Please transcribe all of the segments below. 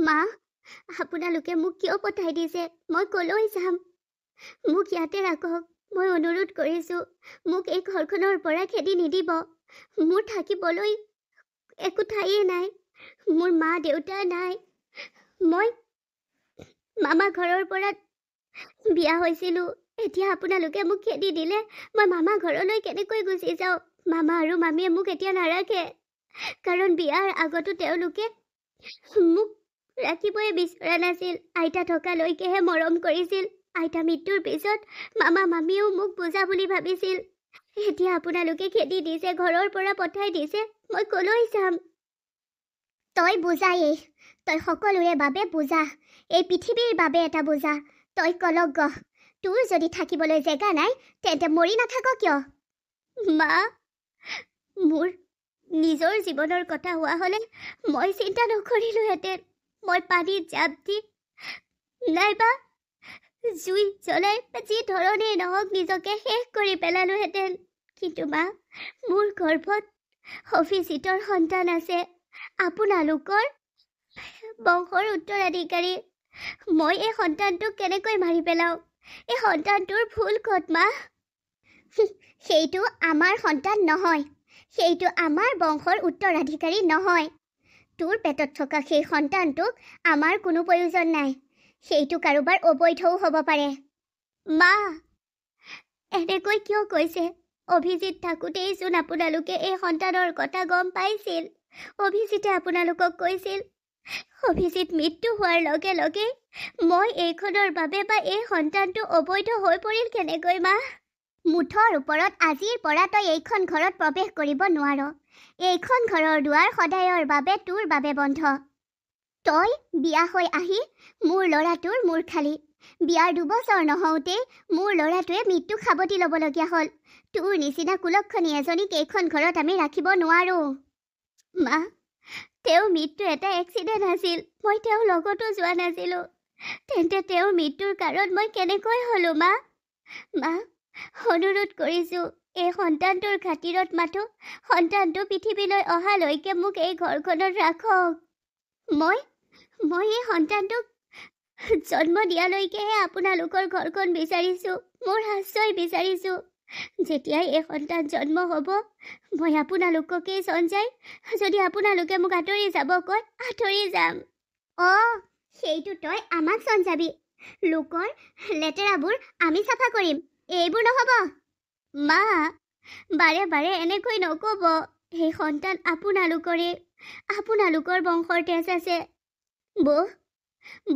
মা, আপোনালোকে মোক কিয় পঠাই দিছে? মই কলৈ যাম? মোক ইয়াতে ৰাখক। মই অনুৰোধ কৰিছোঁ, মোক এই ঘৰখনৰ পৰা খেদি নিদিব। মোৰ থাকিবলৈ একো ঠাইয়ে নাই। মোৰ মা দেউতা নাই। মই মামা ঘৰৰ পৰা বিয়া হৈছিলোঁ। এতিয়া আপোনালোকে মোক খেদি দিলে মই মামা ঘৰলৈ কেনেকৈ গুচি যাওঁ? মামা আৰু মামীয়ে মোক এতিয়া নাৰাখে, কাৰণ বিয়াৰ আগতো তেওঁলোকে মোক ৰাখিবই বিচৰা নাছিল। আইতা থকালৈকেহে মৰম কৰিছিল। আইতা মৃত্যুৰ পিছত মামা মামীয়েও মোক বুজা বুলি ভাবিছিল। এতিয়া আপোনালোকে খেদি দিছে, ঘৰৰ পৰা পঠাই দিছে। মই কলৈ যাম? তই বুজায়েই। তই সকলোৰে বাবে বুজা। এই পৃথিৱীৰ বাবে এটা বুজা। তই কলগ্গ। তোৰ যদি থাকিবলৈ জেগা নাই, তেন্তে মৰি নাথাক কিয়? মা, মোৰ নিজৰ জীৱনৰ কথা হোৱা হ'লে মই চিন্তা নকৰিলোহেঁতেন। মই পানীত জাপ দি নাইবা জুই জ্বলাই যি ধৰণেই নহওক নিজকে শেষ কৰি পেলালোহেঁতেন। কিন্তু মা, মোৰ গৰ্ভত অভিজিতৰ সন্তান আছে, আপোনালোকৰ বংশৰ উত্তৰাধিকাৰী। মই এই সন্তানটোক কেনেকৈ মাৰি পেলাওঁ? এই সন্তানটোৰ ভুল ক'ত মা? সেইটো আমাৰ সন্তান নহয়। সেইটো আমাৰ বংশৰ উত্তৰাধিকাৰী নহয়। তোৰ পেটত থকা সেই সন্তানটোক আমাৰ কোনো প্ৰয়োজন নাই। সেইটো কাৰোবাৰ অবৈধও হ'ব পাৰে। মা, এনেকৈ কিয় কৈছে? অভিজিত থাকোঁতেইচোন আপোনালোকে এই সন্তানৰ কথা গম পাইছিল। অভিজিতে আপোনালোকক কৈছিল। অভিজিত মৃত্যু হোৱাৰ লগে লগে মই এইখনৰ বাবে বা এই সন্তানটো অবৈধ হৈ পৰিল কেনেকৈ মা? মুঠৰ ওপৰত আজিৰ পৰা তই এইখন ঘৰত প্ৰৱেশ কৰিব নোৱাৰ। এইখন ঘৰৰ দুৱাৰ সদায়ৰ বাবে তোৰ বাবে বন্ধ। তই বিয়া হৈ আহি মোৰ ল'ৰাটোৰ মূৰ খালি। বিয়াৰ 2 বছৰ নহওঁতেই মোৰ ল'ৰাটোৱে মৃত্যুক সাৱটি ল'বলগীয়া হ'ল। তোৰ নিচিনা কুলক্ষণী এজনীক এইখন ঘৰত আমি ৰাখিব নোৱাৰোঁ। মা, তেওঁৰ মৃত্যু এটা এক্সিডেণ্ট আছিল। মই তেওঁৰ লগতো যোৱা নাছিলোঁ। তেন্তে তেওঁৰ মৃত্যুৰ কাৰণ মই কেনেকৈ হ'লোঁ মা? মা, অনুৰোধ কৰিছোঁ, এই সন্তানটোৰ খাতিৰত মাথো সন্তানটো পৃথিৱীলৈ অহালৈকে মোক এই ঘৰখনত ৰাখক। মই এই সন্তানটোক জন্ম দিয়ালৈকেহে আপোনালোকৰ ঘৰখন বিচাৰিছোঁ। মোৰ আশ্ৰয় বিচাৰিছোঁ। যেতিয়াই এই সন্তান জন্ম হ'ব, মই আপোনালোককেই চঞ্জাই, যদি আপোনালোকে মোক আঁতৰি যাব কয়, আঁতৰি যাম। সেইটো তই আমাক চঞ্জাবি। লোকৰ লেতেৰাবোৰ আমি চাফা কৰিম। এইবোৰ নহ'ব। মা, বাৰে বাৰে এনেকৈ নক'ব। এই সন্তান আপোনালোকৰে। আপোনালোকৰ বংশৰ তেজ আছে।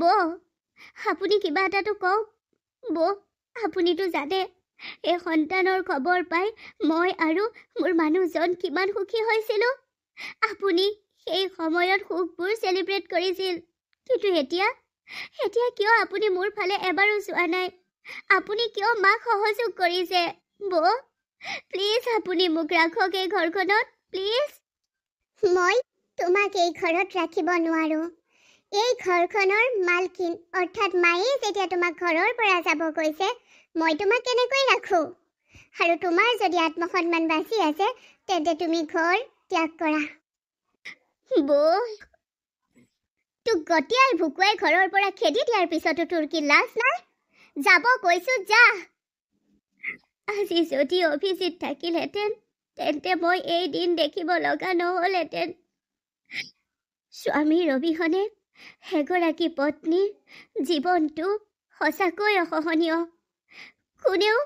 বৌ, আপুনি কিবা এটাতো কওক। বৌ, আপুনিতো জানে এই সন্তানৰ খবৰ পাই মই আৰু মোৰ মানুহজন কিমান সুখী হৈছিলোঁ। আপুনি সেই সময়ত সুখবোৰ চেলিব্ৰেট কৰিছিল। কিন্তু এতিয়া কিয় আপুনি মোৰ ফালে এবাৰো চোৱা নাই? আপুনি কিয় মাক সহযোগ কৰিছে? বৌ, প্লিজ আপুনি মোক ৰাখক এই ঘৰখনত, প্লিজ। মই তোমাক এই ঘৰত ৰাখিব নোৱাৰোঁ। এই ঘৰখনৰ মালকিন অৰ্থাৎ মায়ে যেতিয়া তোমাক ঘৰৰ পৰা যাব কৈছে, মই তোমাক কেনেকৈ ৰাখোঁ? আৰু তোমাৰ যদি আত্মসন্মান বাচি আছে, তেন্তে তুমি ঘৰ ত্যাগ কৰা। বৌ, তোক গতিয়াই ভুকুৱাই ঘৰৰ পৰা খেদি দিয়াৰ পিছতো তোৰ কি লাজ নাই? যাব কৈছোঁ, যা। আজি যদি অভিজিত থাকিলহেঁতেন, তেন্তে মই এই দিন দেখিব লগা নহ'লহেঁতেন। স্বামীৰ অবিহনে এগৰাকী পত্নীৰ জীৱনটো সঁচাকৈ অসহনীয়। কোনেও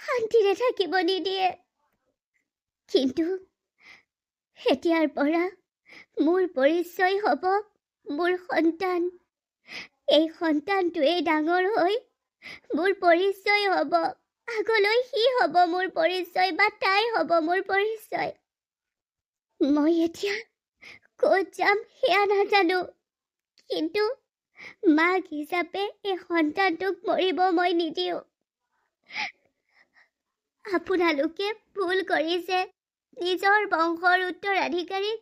শান্তিৰে থাকিব নিদিয়ে। কিন্তু এতিয়াৰ পৰা মোৰ পৰিচয় হ'ব মোৰ সন্তান। এই সন্তানটোৱেই ডাঙৰ হৈ মোৰ পৰিচয় হ'ব। আগলৈ সি হ'ব মোৰ পৰিচয় বা তাই হ'ব মোৰ পৰিচয়। মই এতিয়া ক'ত যাম সেয়া নাজানো, কিন্তু মাক হিচাপে এই সন্তানটোক মৰিব মই নিদিওঁ। আপোনালোকে ভুল কৰিছে। নিজৰ বংশৰ উত্তৰাধিকাৰীক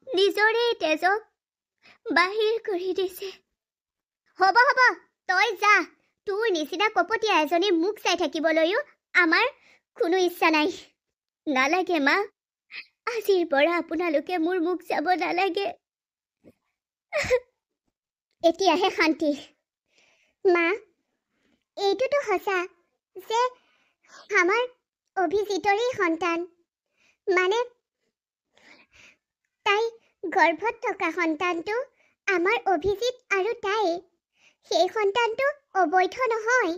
নিজৰে তেজক বাহিৰ কৰি দিছে। হ'ব, তই যা। তোৰ নিচিনা কপটীয়া এজনী মুখ চাই থাকিবলৈও আমাৰ কোনো ইচ্ছা নাই। নালাগে মা, আজিৰ পৰা আপোনালোকে মোৰ মুখ চাব নালাগে। এতিয়াহে শান্তি। মা, এইটোতো সঁচা যে আমাৰ অভিজিতৰেই সন্তান, মানে তাই গৰ্ভত থকা সন্তানটো আমাৰ অভিজিত আৰু তাই। সেই সন্তানটো অবৈধ নহয়।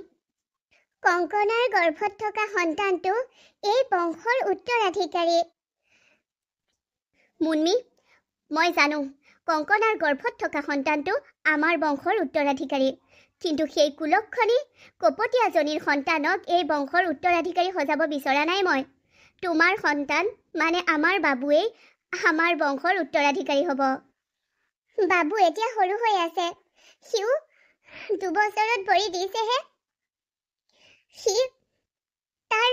কংকনাৰ গৰ্ভত থকা সন্তানটো এই বংশৰ উত্তৰাধিকাৰী। মুন্মি, মই জানো কংকনাৰ গৰ্ভত থকা সন্তানটো আমাৰ বংশৰ উত্তৰাধিকাৰী, কিন্তু সেই কুলক্ষণী কপটীয়াজনীৰ সন্তানক এই বংশৰ উত্তৰাধিকাৰী সজাব বিচৰা নাই মই। তোমাৰ সন্তান মানে আমাৰ বাবুৱেই আমাৰ বংশৰ উত্তৰাধিকাৰী হ'ব। বাবু এতিয়া সৰু হৈ আছে, সিও 2 বছৰত ভৰি দিছেহে। সি তাৰ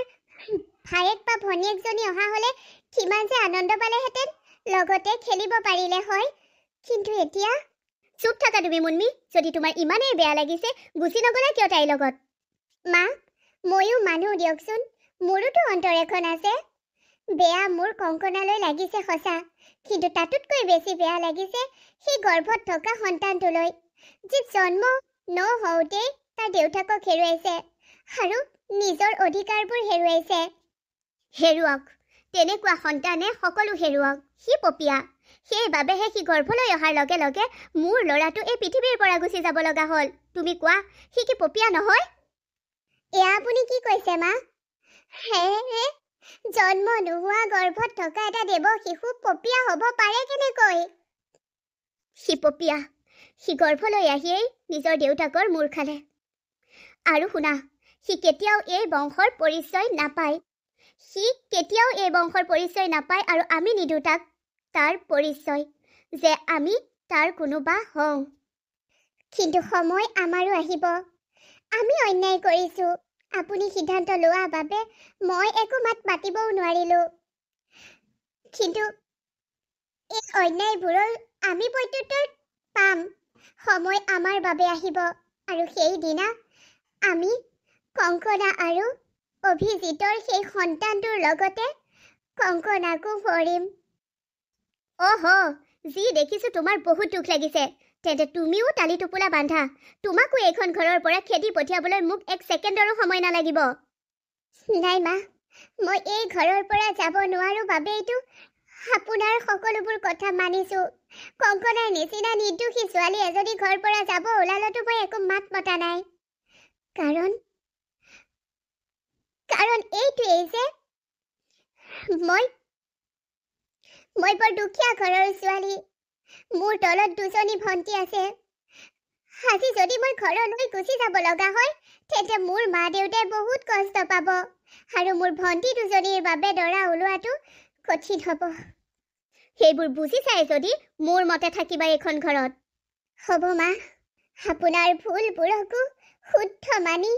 ভায়েক বা ভনীয়েকজনী অহা হ'লে কিমান যে আনন্দ পালেহেঁতেন, লগতে খেলিব পাৰিলে হয়। কিন্তু এতিয়া চুপ থাকা তুমি মুন্মি। যদি তোমাৰ ইমানেই বেয়া লাগিছে, গুচি নগলা কিয় তাইৰ লগত? মা, ময়ো মানুহ দিয়কচোন, মোৰোতো অন্তৰ এখন আছে। বেয়া মোৰ কংকনালৈ লাগিছে সঁচা, কিন্তু তাতোতকৈ বেছি বেয়া লাগিছে সেই গৰ্ভত থকা সন্তানটোলৈ, যি জন্ম নহওঁতেই তাৰ দেউতাকক হেৰুৱাইছে আৰু নিজৰ অধিকাৰবোৰ হেৰুৱাইছে। হেৰুৱাওক, তেনেকুৱা সন্তানে সকলো হেৰুৱাওক। সি পপীয়া, সেইবাবেহে সি গৰ্ভলৈ অহাৰ লগে লগে মোৰ ল'ৰাটো এই পৃথিৱীৰ পৰা গুচি যাব লগা হ'ল। তুমি কোৱা, সি কি পপীয়া নহয়? এয়া আপুনি কি কৈছে মা? হে, জন্ম নোহোৱা গৰ্ভত থকা এটা দেৱ শিশু পপীয়া হ'ব পাৰে কেনেকৈ? সি পপীয়া, সি গৰ্ভলৈ আহিয়েই নিজৰ দেউতাকৰ মূৰ খালে। আৰু শুনা, সি কেতিয়াও এই বংশৰ পৰিচয় নাপায়। আৰু আমি নিদিওঁ তাক তাৰ পৰিচয়, যে আমি তাৰ কোনোবা হওঁ। কিন্তু সময় আমাৰো আহিব। আমি অন্যায় কৰিছোঁ, আপুনি সিদ্ধান্ত লোৱা বাবে মই একো মাত মাতিবও নোৱাৰিলোঁ। কিন্তু এই অন্যায়বোৰৰ আমি প্ৰত্যুত্তৰ পাম। সময় আমাৰ বাবে আহিব, আৰু সেইদিনা আমি কংকনা আৰু অভিজিতৰ সেই সন্তানটোৰ লগতে কংকনাকো ভৰিম। অহ, যি দেখিছোঁ তোমাৰ বহুত দুখ লাগিছে। তেন্তে তুমিও টালি টোপোলা বান্ধা। তোমাকো এইখন ঘৰৰ পৰা খেদি পঠিয়াবলৈ মোক 1 ছেকেণ্ডৰো সময় নালাগিব। নাই মা, মই এই ঘৰৰ পৰা যাব নোৱাৰো বাবেইতো আপোনাৰ সকলোবোৰ কথা মানিছোঁ। কংকনাৰ নিচিনা নিৰ্দোষী ছোৱালী এজনী ঘৰৰ পৰা যাব ওলালতো মই একো মাত মতা নাই। কাৰণ এইটোৱেই যে মই বৰ দুখীয়া ঘৰৰ ছোৱালী। মোৰ তলত 2জনী ভণ্টি আছে। আজি যদি মই ঘৰলৈ গুচি যাব লগা হয়, তেন্তে মোৰ মা দেউতাই বহুত কষ্ট পাব, আৰু মোৰ ভণ্টি 2জনীৰ বাবে দৰা ওলোৱাটো কঠিন হ'ব। সেইবোৰ বুজি চাই যদি মোৰ মতে থাকিবা এইখন ঘৰত। হ'ব মা, আপোনাৰ ভুলবোৰকো শুদ্ধ মানি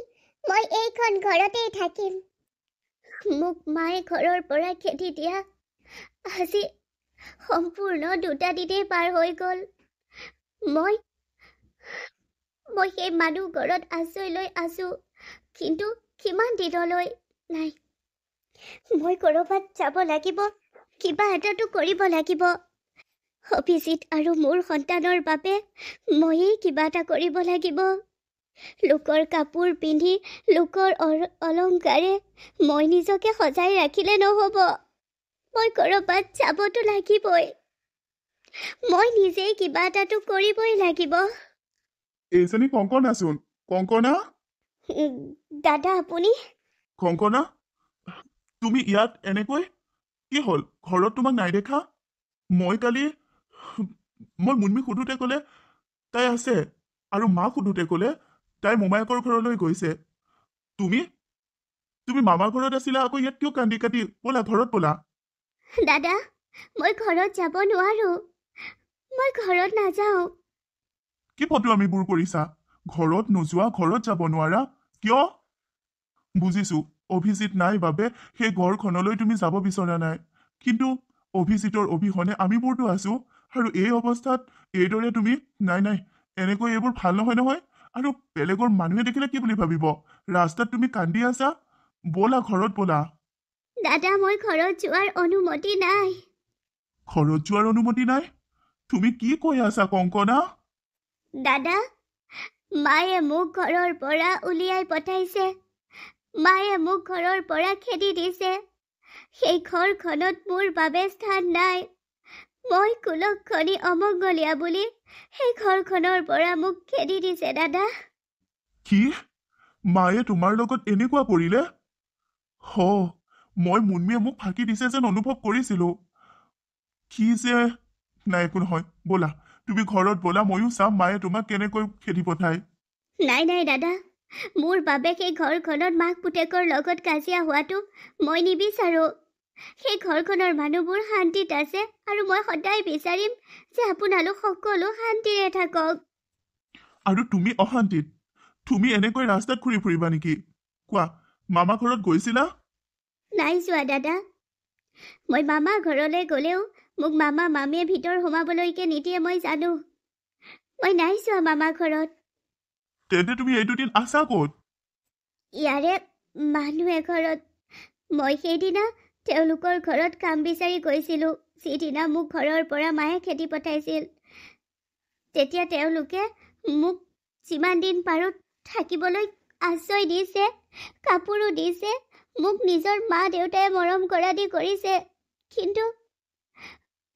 মই এইখন ঘৰতেই থাকিম। মোক মায়ে ঘৰৰ পৰা খেদি দিয়া আজি সম্পূৰ্ণ 2টা দিনেই পাৰ হৈ গ'ল। মই সেই মানুহ ঘৰত আশ্ৰয় লৈ আছোঁ, কিন্তু কিমান দিনলৈ? নাই, মই ক'ৰবাত যাব লাগিব, কিবা এটাতো কৰিব লাগিব। অভিজিত আৰু মোৰ সন্তানৰ বাবে ময়েই কিবা এটা কৰিব লাগিব। লোকৰ কাপোৰ পিন্ধি, লোকৰ অলংকাৰে মই নিজকে সজাই ৰাখিলে নহ'ব। মই ক'ৰবাত যাবতো লাগিবই। মই নিজেই কিবা এটাতো কৰিবই লাগিব। এইজনী কংকনাচোন। কংকনা? দাদা, আপুনি? কংকনা, তুমি ইয়াত এনেকৈ? কি হ'ল, ঘৰত তোমাক নাই দেখা? মই মুন্মিক সোধোতে ক'লে তাই আছে, আৰু মাক সোধোতে ক'লে তাই মোমায়েকৰ ঘৰলৈ গৈছে। তুমি মামাৰ ঘৰত আছিলা, আকৌ ইয়াত কিয় কান্দি কাটি? ব'লা, ঘৰত ব'লা। দাদা, মই ঘৰত যাব নোৱাৰো। মই ঘৰত নাযাওঁ। কি ফটোৱামিবোৰ কৰিছা? ঘৰত নোযোৱা, ঘৰত যাব নোৱাৰা কিয়? বুজিছো, অভিজিত নাই বাবে সেই ঘৰখনলৈ তুমি যাব বিচৰা নাই, কিন্তু অভিজিতৰ অবিহনে আমিবোৰতো আছো, আৰু এই অৱস্থাত এইদৰে তুমি নাই, এনেকৈ এইবোৰ ভাল নহয়। আৰু বেলেগৰ মানুহে দেখিলে কি বুলি ভাবিব? ৰাস্তাত তুমি কান্দি আছা। ব'লা, ঘৰত ব'লা। দাদা, মই ঘৰত যোৱাৰ অনুমতি নাই। ঘৰত যোৱাৰ অনুমতি নাই? তুমি কি কৈ আছা কংকনা? দাদা, মায়ে মোক ঘৰৰ পৰা উলিয়াই পঠাইছে। মায়ে মোক ঘৰৰ পৰা খেদি দিছে। সেই ঘৰখনত মোৰ বাবে স্থান নাই। মই কুলক্ষণী অমংগলীয়া বুলি সেই ঘৰখনৰ পৰা মোক খেদি দিছে দাদা। কি মায়ে তোমাৰ লগত এনেকুৱা কৰিলে? মই মুন্মীয়ে মোক ফাঁকি দিছে যেন অনুভৱ কৰিছিলো। কি যে নাই, একো নহয়, ব'লা তুমি ঘৰত ব'লা, ময়ো চাম মায়ে তোমাক কেনেকৈ খেদি পঠায়। নাই নাই দাদা, মোৰ বাবে সেই ঘৰখনত মাক পুতেকৰ লগত কাজিয়া হোৱাটো মই নিবিচাৰো। সেই ঘৰখনৰ মানুহবোৰ শান্তিত আছে আৰু মই সদায় বিচাৰিম যে আপোনালোক সকলো শান্তিৰে থাকক। আৰু তুমি অশান্তিত? তুমি এনেকৈ ৰাস্তাত ঘূৰি ফুৰিবা নেকি? কোৱা, মামা ঘৰত গৈছিলা? নাই যোৱা দাদা। মই মামা ঘৰলৈ গ'লেও মোক মামা মামীয়ে ভিতৰ সোমাবলৈকে নিদিয়ে, মই জানো। মই নাই যোৱা মামা ঘৰত। তেন্তে তুমি এই দুদিন আছা ক'ত? ইয়াৰে মানুহ এঘৰত। মই সেইদিনা তেওঁলোকৰ ঘৰত কাম বিচাৰি গৈছিলোঁ, যিদিনা মোক ঘৰৰ পৰা মায়ে খেদি পঠাইছিল। তেতিয়া তেওঁলোকে মোক যিমান দিন পাৰোঁ থাকিবলৈ আশ্ৰয় দিছে, কাপোৰো দিছে, মোক নিজৰ মা দেউতাই মৰম কৰা দি কৰিছে। কিন্তু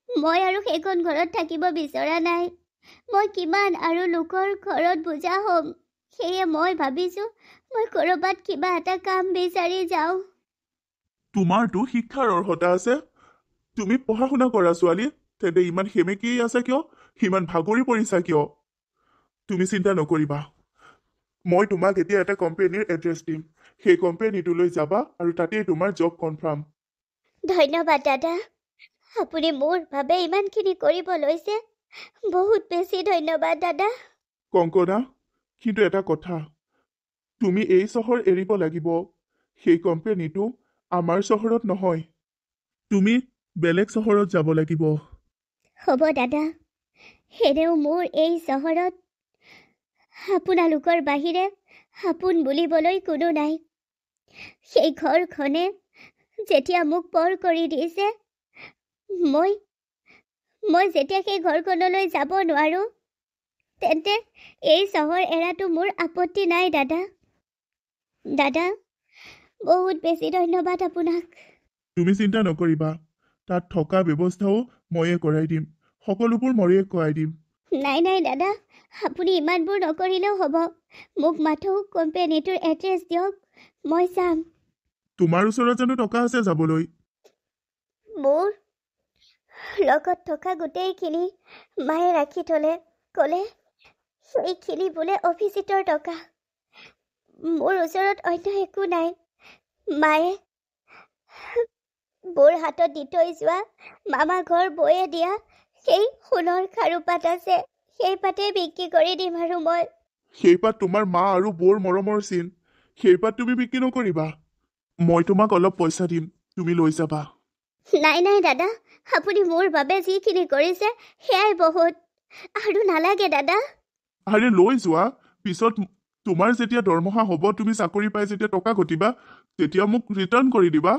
মই আৰু সেইখন ঘৰত থাকিব বিচৰা নাই। মই কিমান আৰু লোকৰ ঘৰত বুজা হ'ম। সেয়ে মই ভাবিছোঁ মই ক'ৰবাত কিবা এটা কাম বিচাৰি যাওঁ। তোমাৰতো শিক্ষাৰ অৰ্হতা আছে। তুমি পঢ়া শুনা কৰা ছোৱালী, তেন্তে ইমান সেমেকি আছা কিয়? ইমান ভাগৰি পৰিছা কিয়? তুমি চিন্তা নকৰিবা, মই তোমাক এতিয়া এটা কোম্পানীৰ এড্ৰেছ দিম। সেই কোম্পানীটোলৈ যাবা আৰু তাতেই তোমাৰ জব কনফাৰ্ম। ধন্যবাদ দাদা, আপুনি মোৰ বাবে ইমানখিনি কৰিব লৈছে। বহুত বেছি ধন্যবাদ দাদা। কংকনা, কিন্তু এটা কথা, তুমি এই চহৰ এৰিব লাগিব। সেই কোম্পানীটো আমাৰ চহৰত নহয়, তুমি বেলেগ চহৰত যাব লাগিব। হ'ব দাদা, এনেও মোৰ এই চহৰত আপোনালোকৰ বাহিৰে আপোন বুলিবলৈ কোনো নাই। সেই ঘৰখনে যেতিয়া মোক পৰ কৰি দিছে, মই যেতিয়া সেই ঘৰখনলৈ যাব নোৱাৰোঁ, তেন্তে এই চহৰ এৰাটো মোৰ আপত্তি নাই দাদা। দাদা, বহুত বেছি ধন্যবাদ আপোনাক। তুমি চিন্তা নকৰিবা, তাত থকা ব্যৱস্থাও ময়ে কৰাই দিম, সকলোবোৰ ময়ে কৰাই দিম। নাই নাই দাদা, আপুনি ইমানবোৰ নকৰিলেও হ'ব। মোক মাথো কোম্পানীটোৰ এড্ৰেছ দিয়ক, মই চাম। তোমাৰ ওচৰত জানো টকা আছে যাবলৈ? মোৰ লগত থকা গোটেইখিনি মায়ে ৰাখি থ'লে, ক'লে সেইখিনি বোলে অভিজিতৰ টকা। মোৰ ওচৰত অন্য একো নাই। মায়ে বৰ হাতত দি থৈ যোৱা মামা ঘৰ বয়ে দিয়া সেই সোণৰ খাৰুপাত আছে, সেই পাতেই বিক্ৰী কৰি দিম আৰু মই। সেই পাত তোমাৰ মা আৰু বৰ মৰমৰ চিন, সেই পাত তুমি বিক্ৰী নকৰিবা। মই তোমাক অলপ পইচা দিম, তুমি লৈ যাবা। নাই নাই দাদা, আপুনি মোৰ বাবে যিখিনি কৰিছে সেয়াই বহুত, আৰু নালাগে দাদা। আৰে লৈ যোৱা, পিছত তোমাৰ যেতিয়া দৰমহা হ'ব, তুমি চাকৰি পাই যেতিয়া টকা ঘটিবা, তেতিয়া মোক ৰিটাৰ্ণ কৰি দিবা।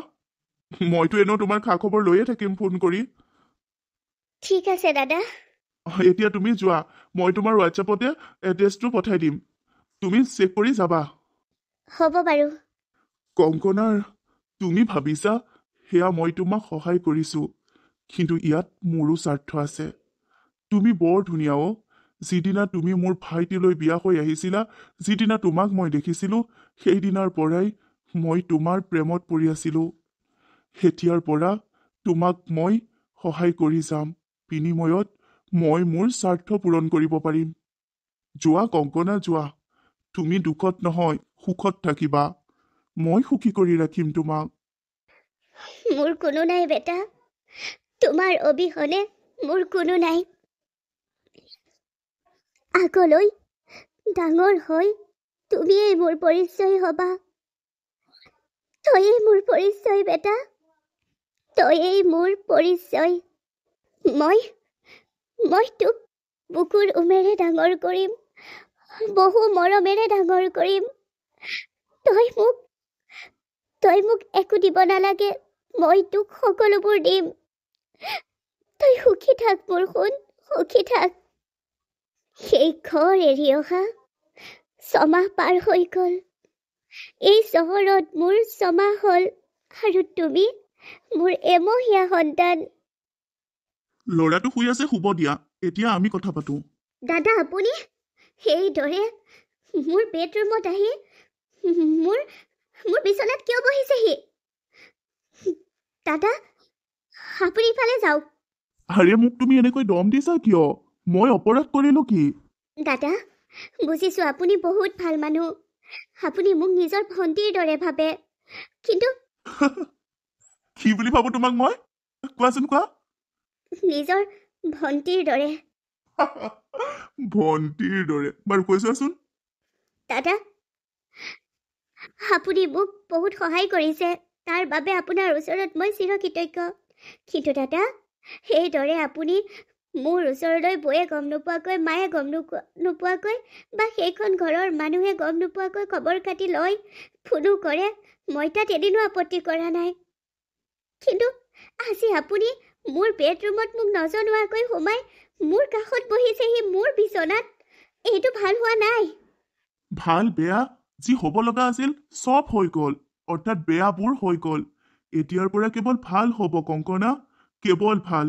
মইতো এনেও তোমাৰ খা খবৰ লৈয়ে থাকিম ফোন কৰি। ঠিক আছে দাদা। এতিয়া তুমি যোৱা, মই তোমাৰ হোৱাটছএপতে এড্ৰেছটো পঠাই দিম, তুমি চেক কৰি যাবা। হ'ব বাৰু। কংকনাৰ, তুমি ভাবিছা সেয়া মই তোমাক সহায় কৰিছো, কিন্তু ইয়াত মোৰো স্বাৰ্থ আছে। তুমি বৰ ধুনীয়া অ'। যিদিনা তুমি মোৰ ভাইটিলৈ বিয়া হৈ আহিছিলা, যিদিনা তোমাক মই দেখিছিলো, সেইদিনাৰ পৰাই মই তোমাৰ প্ৰেমত পৰি আছিলো। এতিয়াৰ পৰা তোমাক মই সহায় কৰি যাম, বিনিময়ত মই মোৰ স্বাৰ্থ পূৰণ কৰিব পাৰিম। যোৱা কংকনা, যোৱা। তুমি দুখত নহয়, সুখত থাকিবা। মই সুখী কৰি ৰাখিম তোমাক। মোৰ কোনো নাই বেটা, তোমাৰ অবিহনে মোৰ কোনো নাই। আগলৈ ডাঙৰ হৈ তুমিয়েই মোৰ পৰিচয় হবা। তয়েই মোৰ পৰিচয় বেটা, তয়েই মোৰ পৰিচয়। মই তোক বুকুৰ উমেৰে ডাঙৰ কৰিম, বহু মৰমেৰে ডাঙৰ কৰিম। তই মোক একো দিব নালাগে, মই তোক সকলোবোৰ দিম। তই সুখী থাক মোৰ সোণ, সুখী থাক। সেই ঘৰ এৰি অহা 6 মাহ পাৰ হৈ গ'ল। এই চহৰত মোৰ 6 মাহ হ'ল আৰু তুমি মোৰ এমহীয়া সন্তান। ল'ৰাটো শুই আছে, শুব দিয়া। এতিয়া আমি কথা পাতো। দাদা আপুনি সেইদৰে মোৰ বেডৰুমত আহি মোৰ মোৰ বিচনাত কিয় বহিছেহি? দাদা আপুনি ইফালে যাওক। আৰে মোক তুমি এনেকৈ দম দিছা কিয়? মই অপৰাধ কৰিলো কি? দাদা বুজিছো আপুনি বহুত ভাল মানুহ। আপুনি মোক নিজৰ ভণ্টিৰ দৰে ভাবে, কিন্তু কি বুলি ভাবো তোমাক মই? কোৱাচোন কোৱা। নিজৰ ভণ্টিৰ দৰে। ভণ্টিৰ দৰে বাৰু কৈছোৱাচোন। দাদা আপুনি মোক বহুত সহায় কৰিছে, তাৰ বাবে আপোনাৰ ওচৰত মই চিৰকৃতজ্ঞ। কিন্তু দাদা সেইদৰে আপুনি মোৰ ওচৰলৈ বৌয়ে গম নোপোৱাকৈ, মায়ে গম নোপোৱাকৈ বা সেইখন ঘৰৰ মানুহে গম নোপোৱাকৈ খবৰ খাতি লয়, ফোনো কৰে, মই তাত এদিনো আপত্তি কৰা নাই। কিন্তু আজি আপুনি মোৰ বেডৰুমত মোক নজনোৱাকৈ সোমাই মোৰ কাষত বহিছেহি মোৰ বিচনাত। এইটো ভাল হোৱা নাই। ভাল বেয়া যি হ'ব লগা আছিল চব হৈ গ'ল, অৰ্থাৎ বেয়াবোৰ হৈ গ'ল। এতিয়াৰ পৰা কেৱল ভাল হ'ব কংকনা, কেৱল ভাল।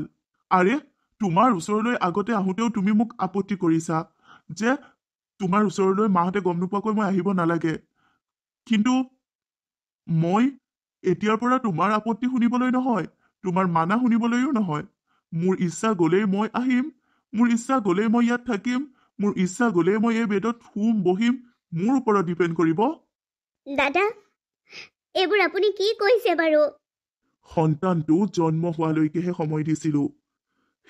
আৰে তোমাৰ ওচৰলৈ আগতে আহোঁতেও তুমি মোক আপত্তি কৰিছা যে তোমাৰ ওচৰলৈ মাহঁতে গম নোপোৱাকৈ মই আহিব নালাগে। কিন্তু মই এতিয়াৰ পৰা তোমাৰ আপত্তি শুনিবলৈ নহয়, তোমাৰ মানা শুনিবলৈও নহয়। মোৰ ইচ্ছা গ'লেই মই আহিম, মোৰ ইচ্ছা গ'লেই মই ইয়াত থাকিম, মোৰ ইচ্ছা গ'লেই মই এই বেডত শুম, বহিম। মোৰ ওপৰত ডিপেণ্ড কৰিব। দাদা এইবোৰ আপুনি কি কৈছে বাৰু? সন্তানটো জন্ম হোৱালৈকেহে সময় দিছিলো।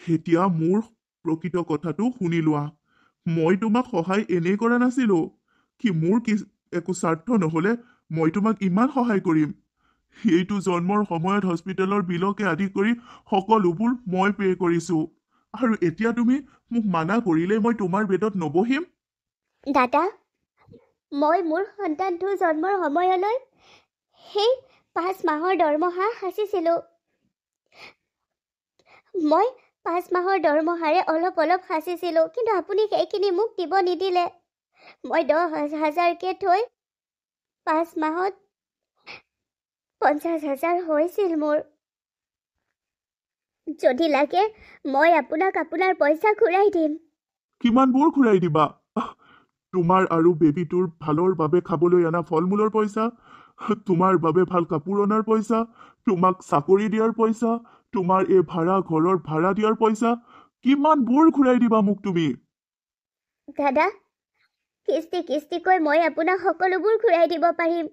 এতিয়া মোৰ প্ৰকৃত কথাটো শুনি লোৱা। মই তোমাক সহায় এনেই কৰা নাছিলো কি মোৰ একো স্বাৰ্থ নহ'লে মই তোমাক ইমান সহায় কৰিম। এইটো জন্মৰ সময়ত হস্পিটেলৰ বিলকে আদি কৰি সকলোবোৰ মই পে' কৰিছো, আৰু এতিয়া তুমি মোক মানা কৰিলে মই তোমাৰ বেডত নবহিম? দাদা মই মোৰ সন্তানটো জন্মৰ সময়লৈ সেই 5 মাহৰ দৰমহা সাঁচিছিলো। মই 5 মাহৰ দৰমহাৰে অলপ সাঁচিছিলো, কিন্তু আপুনি সেইখিনি মোক দিব নিদিলে। মই 10,000কে থৈ 5 মাহত 50,000 হৈছিল মোৰ। যদি লাগে মই আপোনাক আপোনাৰ পইচা ঘূৰাই দিম। কিমানবোৰ ঘূৰাই দিবা? তোমাৰ আৰু বেবীটোৰ ভালৰ বাবে খাবলৈ অনা ফল মূলৰ পইচা, তোমাৰ বাবে ভাল কাপোৰ অনাৰ পইচা, তোমাক চাকৰি দিয়াৰ পইচা, তোমাৰ এই ভাড়া ঘৰৰ ভাড়া দিয়াৰ পইচা, কিমানবোৰ ঘূৰাই দিবা মোক তুমি? দাদা কিস্তিকৈ মই আপোনাক সকলোবোৰ ঘূৰাই দিব পাৰিম।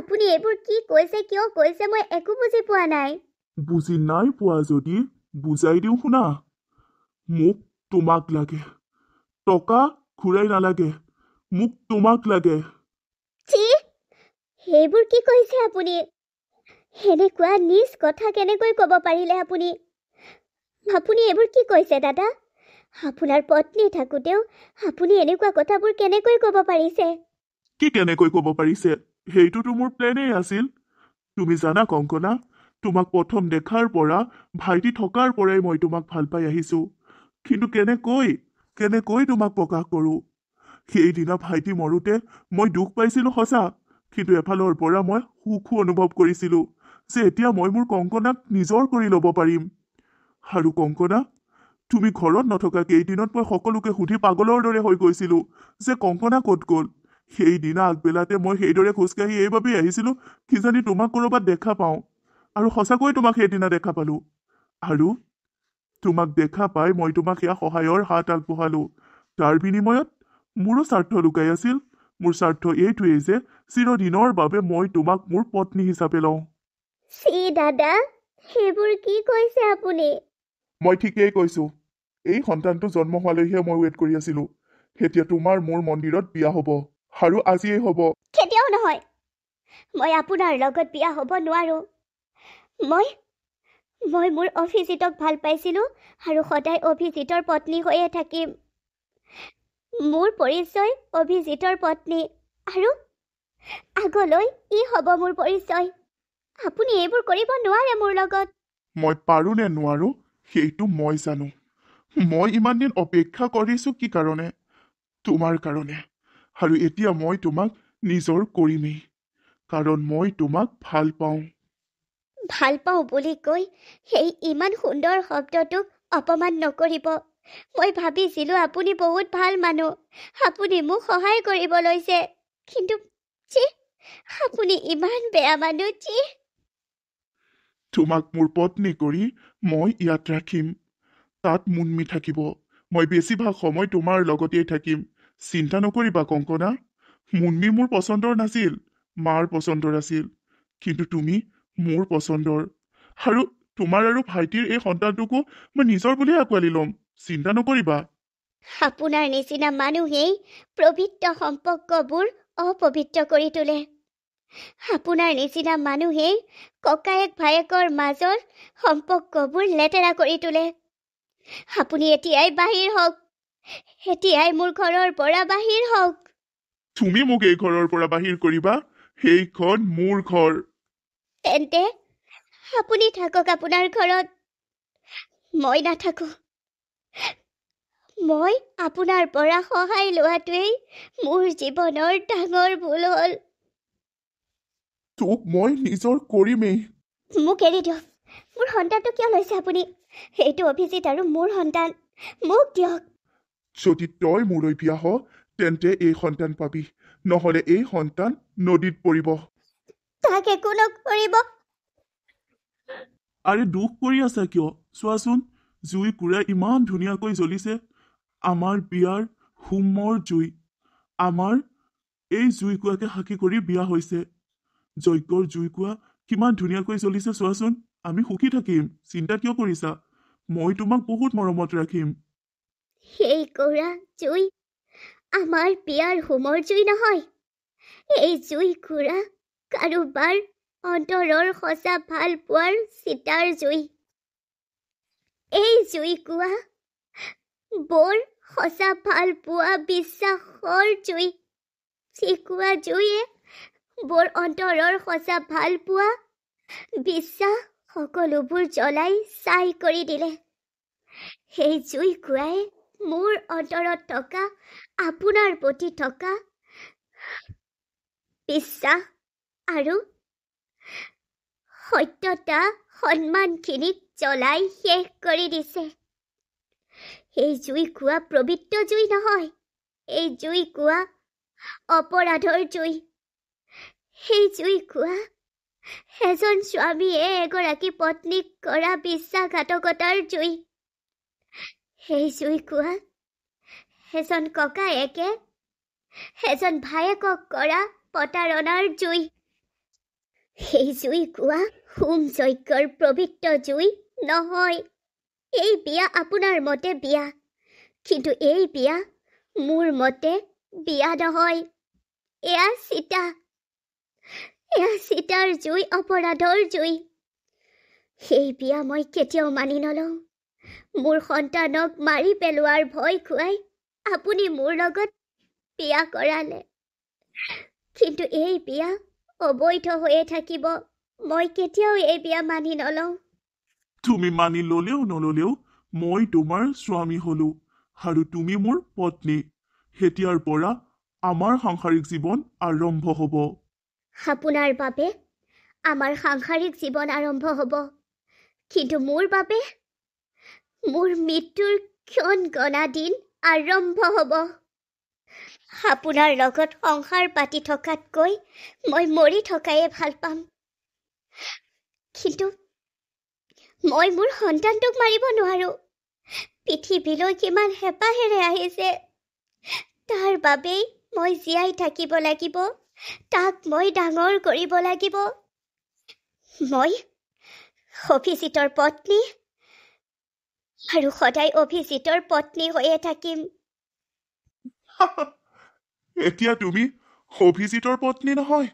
আপুনি এইবোৰ কি কৈছে, কিয় কৈছে, মই একো বুজি পোৱা নাই। বুজি নাই পোৱা যদি বুজাই দিওঁ শুনা। মোক তোমাক লাগে, টকা ঘূৰাই নালাগে, মোক তোমাক লাগে। সেইবোৰ কি কৈছে আপুনি? এনেকুৱা নিজ কথা কেনেকৈ ক'ব পাৰিলে আপুনি? আপুনি এইবোৰ কি কৈছে দাদা? আপোনাৰ পত্নী থাকোঁতেও আপুনি এনেকুৱা কথাবোৰ কেনেকৈ ক'ব পাৰিছে? কি কেনেকৈ ক'ব পাৰিছে? সেইটোতো মোৰ প্লেনেই আছিল। তুমি জানা কংকনা, তোমাক প্ৰথম দেখাৰ পৰা, ভাইটি থকাৰ পৰাই মই তোমাক ভাল পাই আহিছো। কিন্তু কেনেকৈ তোমাক প্ৰকাশ কৰো? সেইদিনা ভাইটি মৰোতে মই দুখ পাইছিলো সঁচা, কিন্তু এফালৰ পৰা মই সুখো অনুভৱ কৰিছিলো যে এতিয়া মই মোৰ কংকনাক নিজৰ কৰি ল'ব পাৰিম। আৰু কংকনা, তুমি ঘৰত নথকা কেইদিনত মই সকলোকে সুধি পাগলৰ দৰে হৈ গৈছিলো যে কংকনা ক'ত গ'ল। সেইদিনা আগবেলাতে মই সেইদৰে খোজকাঢ়ি এইবাবেই আহিছিলো কিজানি তোমাক ক'ৰবাত দেখা পাওঁ, আৰু সঁচাকৈ তোমাক সেইদিনা দেখা পালো। আৰু তোমাক দেখা পাই মই তোমাক সেয়া সহায়ৰ হাত আগবঢ়ালো। তাৰ বিনিময়ত মোৰো স্বাৰ্থ লুকাই আছিল। মোৰ স্বাৰ্থ এইটোৱেই যে চিৰদিনৰ বাবে মই তোমাক মোৰ পত্নী হিচাপে লওঁ। দাদা সেইবোৰ কি কৈছে আপুনি? মই ঠিকেই কৈছো। এই সন্তানটো জন্ম হোৱালৈহে মই ৱেইট কৰি আছিলো। এতিয়া তোমাৰ মোৰ মন্দিৰত বিয়া হ'ব, আৰু আজিয়েই হ'ব। কেতিয়াও নহয়, মই আপোনাৰ লগত বিয়া হ'ব নোৱাৰো। মই মোৰ অভিজিতক ভাল পাইছিলো আৰু সদায় অভিজিতৰ পত্নী হৈয়ে থাকিম। মোৰ পৰিচয় অভিজিতৰ পত্নী, আৰু আগলৈ ই হ'ব মোৰ পৰিচয়। আপুনি এইবোৰ কৰিব নোৱাৰে মোৰ লগত। মই পাৰো নে নোৱাৰো সেইটো মই জানো। মই ইমান দিন অপেক্ষা কৰিছো কি কাৰণে? তোমাৰ কাৰণে আৰু এতিয়া মই তোমাক নিজৰ কৰিমেই কাৰণ মই তোমাক ভাল পাওঁ ভাল পাওঁ বুলি কৈ সেই ইমান সুন্দৰ শব্দটোক অপমান নকৰিব মই ভাবিছিলোঁ আপুনি বহুত ভাল মানুহ আপুনি মোক সহায় কৰিব লৈছে কিন্তু চি আপুনি ইমান বেয়া মানুহ চি তোমাক মোৰ পত্নী কৰি মই ইয়াত ৰাখিম তাত মুন্মি থাকিব মই বেছিভাগ সময় তোমাৰ লগতেই থাকিম চিন্তা নকৰিবা কংকনা মুন্মি মোৰ পচন্দৰ নাছিল মাৰ পচন্দৰ আছিল কিন্তু তুমি মোৰ পচন্দৰ আৰু তোমাৰ আৰু ভাইটিৰ এই সন্তানটোকো মই নিজৰ বুলিয়ে আঁকোৱালি ল'ম চিন্তা নকৰিবা আপোনাৰ নিচিনা মানুহেই পবিত্ৰ সম্পৰ্কবোৰ অপবিত্ৰ কৰি তোলে আপোনাৰ নিচিনা মানুহেই ককায়েক ভায়েকৰ মাজৰ সম্পৰ্কবোৰ লেতেৰা কৰি তোলে আপুনি এতিয়াই বাহিৰ হওক এতিয়াই মোৰ ঘৰৰ পৰা বাহিৰ হওক তুমি মোক এই ঘৰৰ পৰা বাহিৰ কৰিবা সেইখন মোৰ ঘৰ তেন্তে আপুনি থাকক আপোনাৰ ঘৰত মই নাথাকো মই আপোনাৰ পৰা সহায় লোৱাটোৱেই মোৰ জীৱনৰ ডাঙৰ ভুল হ'ল তোক মই নিজৰ কৰিমেই মোক এৰি দিয়ক মোৰ সন্তানটো কিয় লৈছে আপুনি এইটো অভিজিত আৰু মোৰ সন্তান মোক দিয়ক যদি তই মোলৈ বিয়া হ তেন্তে এই সন্তান পাবি নহলে এই সন্তান নদীত পৰিব তাক একো নকৰিব আৰে দুখ কৰি আছা কিয় চোৱাচোন জুই কুৰা ইমান ধুনীয়াকৈ জ্বলিছে আমাৰ বিয়াৰ হোমৰ জুই আমাৰ এই জুইকুৰাকে সাক্ষী কৰি বিয়া হৈছে যজ্ঞৰ জুইকুৰা কিমান ধুনীয়াকৈ জ্বলিছে চোৱাচোন আমি সুখী থাকিম চিন্তা কিয় কৰিছা মই তোমাক বহুত মৰমত ৰাখিম সেই কুৰা জুই আমাৰ বিয়াৰ হোমৰ জুই নহয় এই জুই কুৰা কাৰোবাৰ অন্তৰৰ সঁচা ভাল পোৱাৰ চিতাৰ জুই এই জুই কুৰা বৰ সঁচা ভাল পোৱা বিশ্বাসৰ জুই চিকুৱা জুইয়ে বৰ অন্তৰৰ সঁচা ভাল পোৱা বিশ্বাস সকলোবোৰ জ্বলাই ছাই কৰি দিলে সেই জুই কুৱাই মোৰ অন্তৰত থকা আপোনাৰ প্ৰতি থকা বিশ্বাস আৰু সত্যতা সন্মানখিনিক জ্বলাই শেষ কৰি দিছে এই জুই কুৱা পবিত্ৰ জুই নহয় এই জুই কুৱা অপৰাধৰ জুই সেই জুই কুৱা এজন স্বামীয়ে এগৰাকী পত্নীক কৰা বিশ্বাসঘাতকতাৰ জুই সেই জুই কুৱা এজন ককায়েকে এজন ভায়েকক কৰা প্ৰতাৰণাৰ জুই সেই জুই কুৱা হোম যজ্ঞৰ পবিত্ৰ জুই নহয় এই বিয়া আপোনাৰ মতে বিয়া কিন্তু এই বিয়া মোৰ মতে বিয়া নহয় এয়া চিতাৰ জুই অপৰাধৰ জুই সেই বিয়া মই কেতিয়াও মানি নলওঁ মোৰ সন্তানক মাৰি পেলোৱাৰ ভয় খুৱাই আপুনি মোৰ লগত বিয়া কৰালে কিন্তু এই বিয়া অবৈধ হৈয়ে থাকিব মই কেতিয়াও এই বিয়া মানি নলওঁ তুমি মানি ললেও নললেও মই তোমাৰ স্বামী হলো আৰু তুমি মোৰ পত্নী এতিয়াৰ পৰা আমাৰ সাংসাৰিক জীৱন আৰম্ভ হ'ব আপোনাৰ বাবে আমাৰ সাংসাৰিক জীৱন আৰম্ভ হ'ব কিন্তু মোৰ বাবে মোৰ মৃত্যুৰ ক্ষণ গণা দিন আৰম্ভ হ'ব আপোনাৰ লগত সংসাৰ পাতি থকাতকৈ মই মৰি থকায়ে ভাল পাম কিন্তু মই মোৰ সন্তানটোক মাৰিব নোৱাৰো পৃথিৱীলৈ কিমান হেঁপাহেৰে আহিছে তাৰ বাবেই মই জীয়াই থাকিব লাগিব তাক মই ডাঙৰ কৰিব লাগিব মই অভিজিতৰ পত্নী আৰু সদায় অভিজিতৰ পত্নী হৈয়ে থাকিম এতিয়া তুমি অভিজিতৰ পত্নী নহয়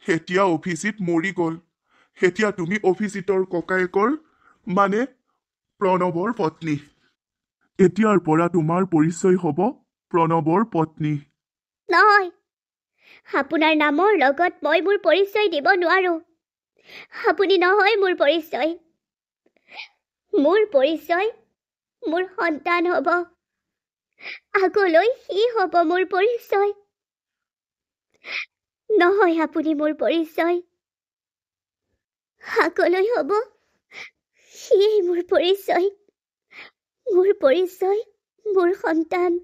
এতিয়া অভিজিত মৰি গল এতিয়া তুমি অভিজিতৰ ককায়েকৰ মানে প্ৰণৱৰ পত্নী এতিয়াৰ পৰা তোমাৰ পৰিচয় হ'ব প্ৰণৱৰ পত্নী নহয় আপোনাৰ নামৰ লগত মই মোৰ পৰিচয় দিব নোৱাৰো আপুনি নহয় মোৰ পৰিচয় মোৰ সন্তান হ'ব আগলৈ সি হ'ব মোৰ পৰিচয়। নহয় আপুনি মোৰ পৰিচয়, আগলৈ হ'ব সিয়েই মোৰ পৰিচয়। মোৰ পৰিচয় মোৰ সন্তান।